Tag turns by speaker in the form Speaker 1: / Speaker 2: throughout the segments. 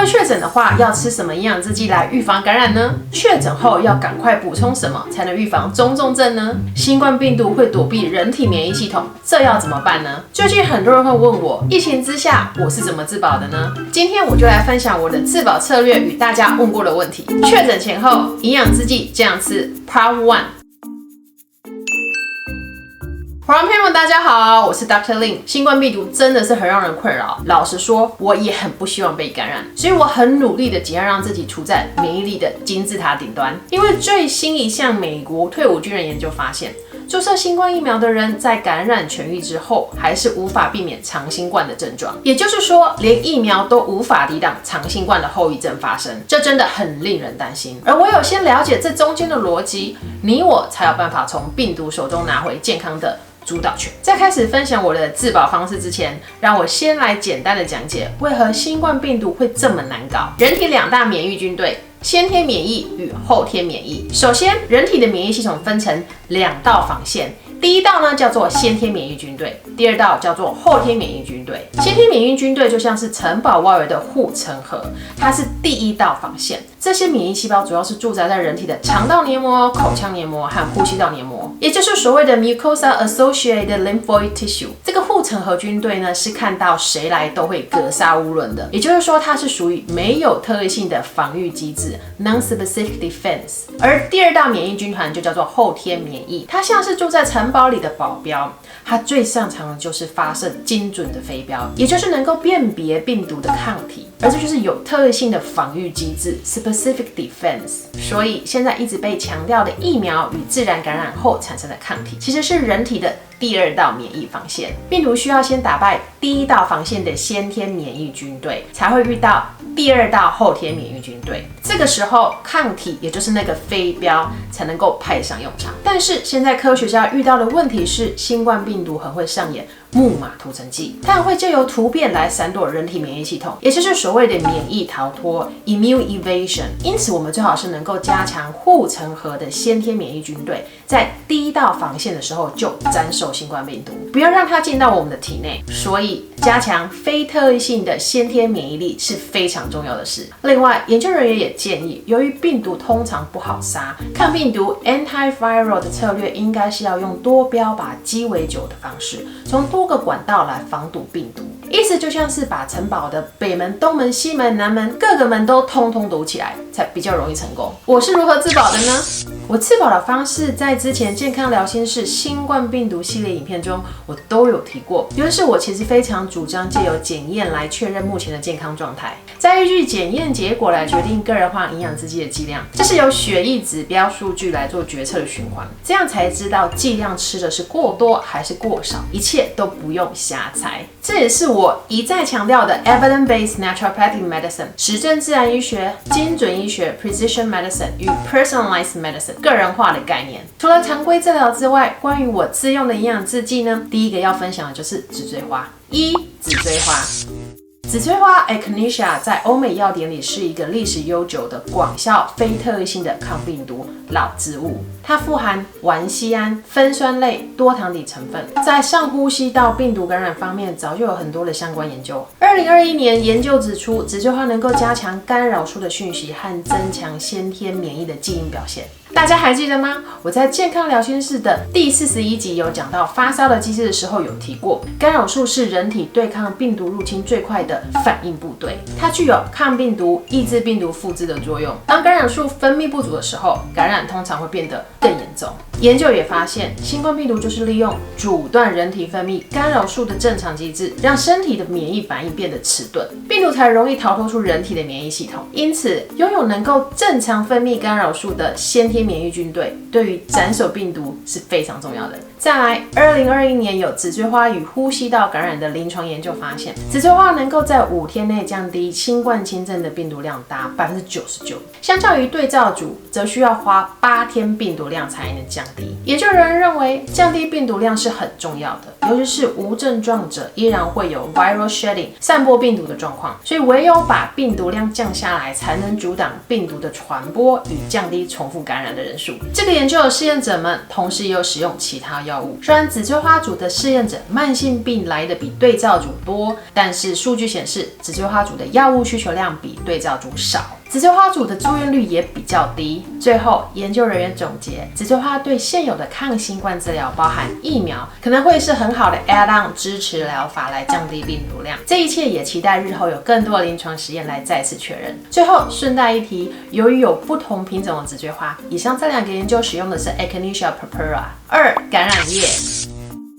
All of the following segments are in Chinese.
Speaker 1: 位确诊的话，要吃什么营养制剂来预防感染呢？确诊后要赶快补充什么才能预防中重症呢？新冠病毒会躲避人体免疫系统，这要怎么办呢？最近很多人会问我，疫情之下我是怎么自保的呢？今天我就来分享我的自保策略与大家问过的问题。确诊前后营养制剂这样吃 Part 1。观众朋友们，大家好，我是 Dr. Lin。新冠病毒真的是很让人困扰，老实说，我也很不希望被感染，所以我很努力的尽量让自己处在免疫力的金字塔顶端。因为最新一项美国退伍军人研究发现，注射新冠疫苗的人在感染痊愈之后，还是无法避免长新冠的症状，也就是说，连疫苗都无法抵挡长新冠的后遗症发生，这真的很令人担心。而唯有先了解这中间的逻辑，你我才有办法从病毒手中拿回健康的主导权。在开始分享我的自保方式之前，让我先来简单的讲解为何新冠病毒会这么难搞。人体两大免疫军队，先天免疫与后天免疫。首先，人体的免疫系统分成两道防线，第一道呢叫做先天免疫军队，第二道叫做后天免疫军队。先天免疫军队就像是城堡外围的护城河，它是第一道防线。这些免疫细胞主要是驻扎在人体的肠道黏膜、口腔黏膜和呼吸道黏膜，也就是所谓的 mucosa associated lymphoid tissue。这个护城河军队呢，是看到谁来都会格杀勿论的，也就是说，它是属于没有特异性的防御机制 （non-specific defense）。而第二道免疫军团就叫做后天免疫，它像是住在城堡里的保镖，它最擅长的就是发射精准的飞镖，也就是能够辨别病毒的抗体，而这就是有特异性的防御机制 （specific defense）。所以现在一直被强调的疫苗与自然感染后产生的抗体，其实是人体的第二道免疫防线。病毒需要先打败第一道防线的先天免疫军队，才会遇到第二道后天免疫军队。这个时候，抗体也就是那个飞镖才能够派上用场。但是现在科学家遇到的问题是，新冠病毒很会上演木马屠城记，它很会借由突变来闪躲人体免疫系统，也就是所谓的免疫逃脱 （immune evasion）。因此，我们最好是能够加强护城河的先天免疫军队，在第一道防线的时候就斩首新冠病毒，不要让它进到我们的体内。所以，加强非特异性的先天免疫力是非常重要的事。另外，研究人员也建议，由于病毒通常不好杀，抗病毒 antiviral 的策略应该是要用多标靶鸡尾酒的方式，从多个管道来防堵病毒。意思就像是把城堡的北门、东门、西门、南门各个门都通通堵起来，才比较容易成功。我是如何自保的呢？我自保的方式在之前健康聊心室新冠病毒系列影片中我都有提过，就是我其实非常主张借由检验来确认目前的健康状态，再依据检验结果来决定个人化营养制剂的剂量，这是由血液指标数据来做决策的循环，这样才知道剂量吃的是过多还是过少，一切都不用瞎猜。这也是我一再强调的 evidence-based naturopathic medicine 实证自然医学、精准医学 precision medicine 与 personalized medicine 个人化的概念。除了常规治疗之外，关于我自用的营养制剂呢，第一个要分享的就是紫锥花。紫锥花。紫锥花 Echinacea 在欧美药典里是一个历史悠久的广效非特异性的抗病毒老植物，它富含烷酰胺、酚酸类多糖体成分，在上呼吸道病毒感染方面早就有很多的相关研究。2021年研究指出，紫锥花能够加强干扰素的讯息和增强先天免疫的基因表现。大家还记得吗？我在健康聊心室的第41集有讲到发烧的机制的时候有提过，干扰素是人体对抗病毒入侵最快的反应部队，它具有抗病毒、抑制病毒复制的作用。当干扰素分泌不足的时候，感染通常会变得更严重。研究也发现，新冠病毒就是利用阻断人体分泌干扰素的正常机制，让身体的免疫反应变得迟钝，病毒才容易逃脱出人体的免疫系统。因此，拥有能够正常分泌干扰素的先天免疫军队，对于斩首病毒是非常重要的。再来，2021年有紫锥花与呼吸道感染的临床研究发现，紫锥花能够在5天内降低新冠轻症的病毒量达99%，相较于对照组则需要花8天病毒量才能降低。研究人员认为，降低病毒量是很重要的，尤其是无症状者依然会有 viral shedding 散播病毒的状况，所以唯有把病毒量降下来，才能阻挡病毒的传播与降低重复感染的人数。这个研究的试验者们同时也有使用其他药物，虽然紫锥花组的试验者慢性病来的比对照组多，但是数据显示紫锥花组的药物需求量比对照组少。紫锥花组的住院率也比较低。最后，研究人员总结，紫锥花对现有的抗新冠治疗，包含疫苗，可能会是很好的 add-on 支持疗法来降低病毒量。这一切也期待日后有更多的临床实验来再次确认。最后顺带一提，由于有不同品种的紫锥花，以上这2个研究使用的是 Echinacea purpura。感染叶。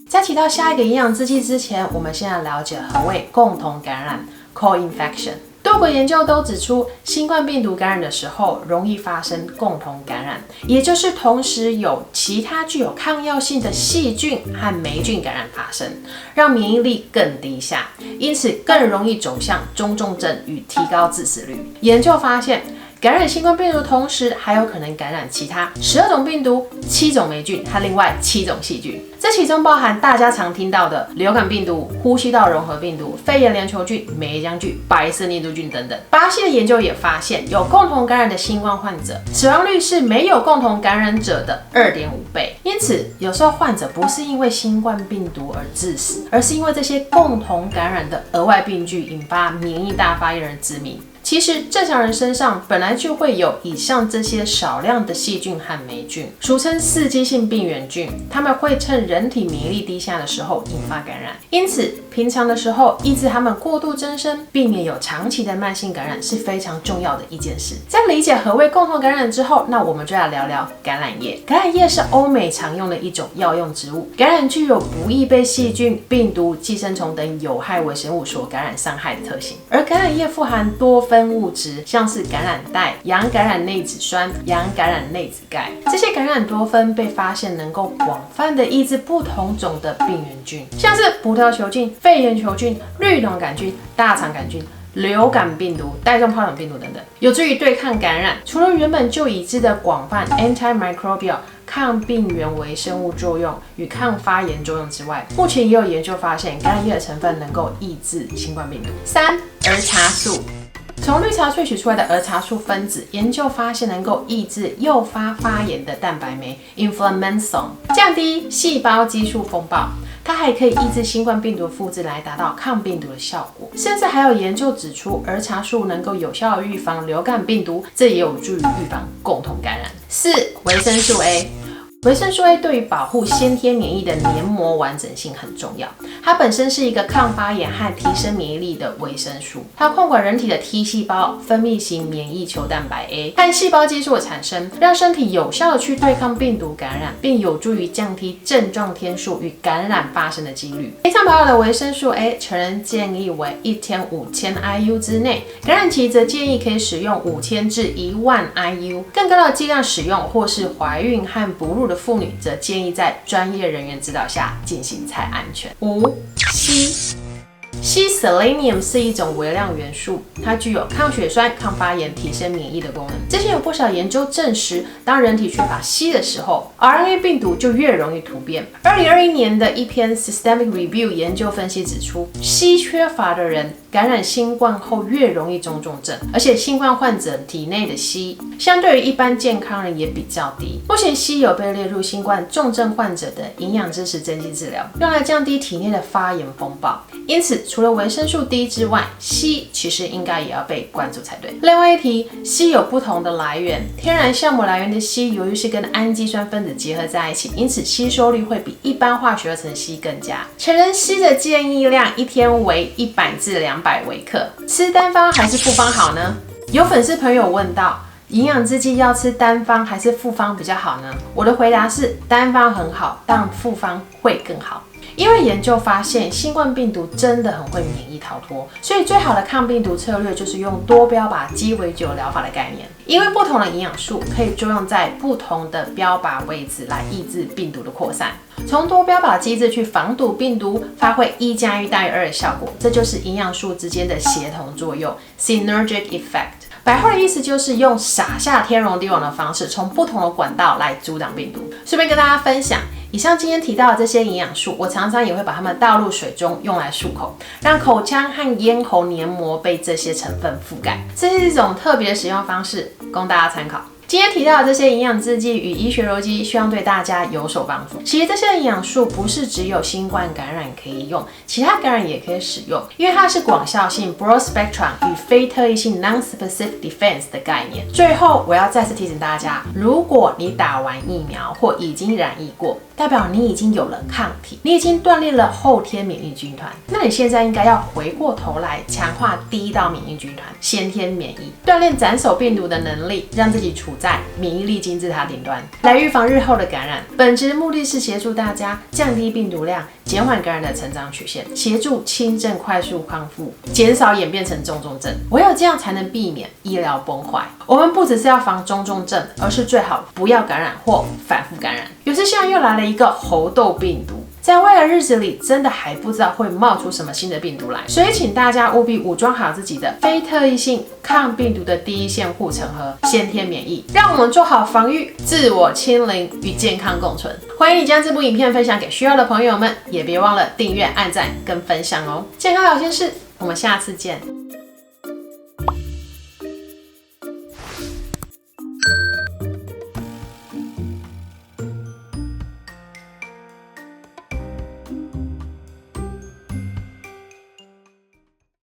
Speaker 1: 在提到下一个营养制剂之前，我们先来了解何谓共同感染 co-infection。多个研究都指出，新冠病毒感染的时候容易发生共同感染，也就是同时有其他具有抗药性的细菌和霉菌感染发生，让免疫力更低下，因此更容易走向中重症与提高致死率。研究发现，感染新冠病毒的同时，还有可能感染其他12种病毒、7种霉菌和另外7种细菌。这其中包含大家常听到的流感病毒、呼吸道融合病毒、肺炎链球菌、梅浆菌、白色念珠菌等等。巴西的研究也发现，有共同感染的新冠患者，死亡率是没有共同感染者的2.5倍。因此，有时候患者不是因为新冠病毒而致死，而是因为这些共同感染的额外病菌引发免疫大发炎而致命。其实正常人身上本来就会有以上这些少量的细菌和霉菌，俗称刺激性病原菌，它们会趁人体免疫力低下的时候引发感染。因此，平常的时候抑制它们过度增生，避免有长期的慢性感染是非常重要的一件事。在理解何谓共同感染之后，那我们就来聊聊橄榄叶。橄榄叶是欧美常用的一种药用植物，橄榄具有不易被细菌、病毒、寄生虫等有害微生物所感染伤害的特性，而橄榄叶富含多酚物质，像是橄榄带、洋橄榄内酯酸、洋橄榄内酯钙，这些感染多酚被发现能够广泛的抑制不同种的病原菌，像是葡萄球菌、肺炎球菌、绿脓杆菌、大肠杆菌、流感病毒、带状疱疹病毒等等，有助于对抗感染。除了原本就已知的广泛 antimicrobial 抗病原微生物作用与抗发炎作用之外，目前也有研究发现橄榄叶的成分能够抑制新冠病毒。儿茶素。从绿茶萃取出来的儿茶素分子，研究发现能够抑制诱发发炎的蛋白酶 inflammasome， 降低细胞激素风暴。它还可以抑制新冠病毒复制来达到抗病毒的效果，甚至还有研究指出儿茶素能够有效预防流感病毒，这也有助于预防共同感染。维生素 A。维生素 A 对于保护先天免疫的黏膜完整性很重要，它本身是一个抗发炎和提升免疫力的维生素，它控管人体的 T 细胞分泌型免疫球蛋白 A 和细胞激素的产生，让身体有效的去对抗病毒感染，并有助于降低症状天数与感染发生的几率。非常饱和的维生素 A， 成人建议为1天5000 IU 之内，感染期则建议可以使用5000至10000 IU， 更高的剂量使用或是怀孕和哺乳的妇女则建议在专业人员指导下进行才安全。硒 Selenium 是一种微量元素，它具有抗血栓、抗发炎、提升免疫的功能。之前有不少研究证实，当人体缺乏硒的时候 ，RNA 病毒就越容易突变。2021年的一篇 Systemic Review 研究分析指出，硒缺乏的人感染新冠后越容易中重症，而且新冠患者体内的硒相对于一般健康人也比较低。目前硒有被列入新冠重症患者的营养支持增剂治疗，用来降低体内的发炎风暴。因此，除了维生素 D 之外，硒其实应该也要被关注才对。另外一提，硒有不同的来源，天然酵母来源的硒，由于是跟氨基酸分子结合在一起，因此吸收率会比一般化学合成硒更佳。成人硒的建议量一天为100至200微克，吃单方还是复方好呢？有粉丝朋友问到，营养制剂要吃单方还是复方比较好呢？我的回答是，单方很好，但复方会更好。因为研究发现，新冠病毒真的很会免疫逃脱，所以最好的抗病毒策略就是用多标靶鸡尾酒疗法的概念。因为不同的营养素可以作用在不同的标靶位置来抑制病毒的扩散，从多标靶机制去防堵病毒，发挥1+1大于2的效果，这就是营养素之间的协同作用 （synergic effect）。白话的意思就是用撒下天罗地网的方式，从不同的管道来阻挡病毒。顺便跟大家分享，以上今天提到的这些营养素，我常常也会把它们倒入水中，用来漱口，让口腔和咽喉黏膜被这些成分覆盖。这是一种特别的使用方式，供大家参考。今天提到的这些营养制剂与医学逻辑，希望对大家有所帮助。其实这些营养素不是只有新冠感染可以用，其他感染也可以使用，因为它是广效性 broad spectrum 与非特异性 non-specific defense 的概念。最后，我要再次提醒大家，如果你打完疫苗或已经染疫过，代表你已经有了抗体，你已经锻炼了后天免疫军团。那你现在应该要回过头来强化第一道免疫军团——先天免疫，锻炼斩首病毒的能力，让自己处在免疫力金字塔顶端，来预防日后的感染。本质目的是协助大家降低病毒量，减缓感染的成长曲线，协助轻症快速康复，减少演变成重症症。唯有这样才能避免医疗崩坏。我们不只是要防重症，而是最好不要感染或反复感染。有时现在又来了一个猴痘病毒，在未来日子里真的还不知道会冒出什么新的病毒来，所以请大家务必武装好自己的非特异性抗病毒的第一线护城河——先天免疫，让我们做好防御，自我清零，与健康共存。欢迎你将这部影片分享给需要的朋友们，也别忘了订阅、按赞跟分享哦。健康聊心事，我们下次见。